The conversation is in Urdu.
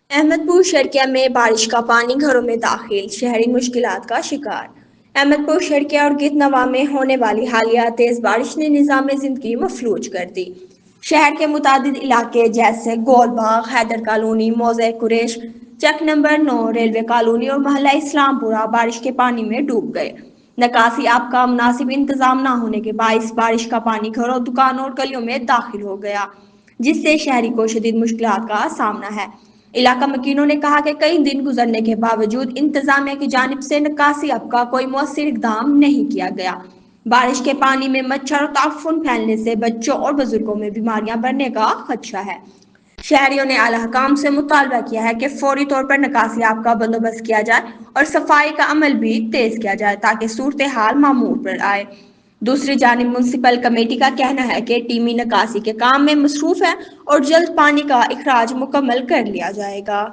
احمد پور شرکیہ میں بارش کا پانی گھروں میں داخل، شہری مشکلات کا شکار۔ احمد پور شرکیہ اور گیتنوا میں ہونے والی حالیہ تیز بارش نے نظام زندگی مفلوج کر دی۔ شہر کے متعدد علاقے جیسے گول باغ، حیدر کالونی، موضع قریش، چک نمبر 9 ریلوے کالونی اور محلہ اسلام پورہ بارش کے پانی میں ڈوب گئے۔ نکاسی آب کا مناسب انتظام نہ ہونے کے باعث بارش کا پانی گھروں، دکانوں اور گلیوں میں داخل ہو گیا، جس سے شہری کو شدید مشکلات کا سامنا ہے۔ علاقہ مکینوں نے کہا کہ کئی دن گزرنے کے باوجود انتظامیہ کی جانب سے نکاسی اب کا کوئی مؤثر اقدام نہیں کیا گیا۔ بارش کے پانی میں مچھر اور تعفن پھیلنے سے بچوں اور بزرگوں میں بیماریاں بڑھنے کا خدشہ ہے۔ شہریوں نے اعلیٰ حکام سے مطالبہ کیا ہے کہ فوری طور پر نکاسی آب کا بندوبست کیا جائے اور صفائی کا عمل بھی تیز کیا جائے تاکہ صورتحال معمول پر آئے۔ دوسری جانب میونسپل کمیٹی کا کہنا ہے کہ ٹیمی نکاسی کے کام میں مصروف ہے اور جلد پانی کا اخراج مکمل کر لیا جائے گا۔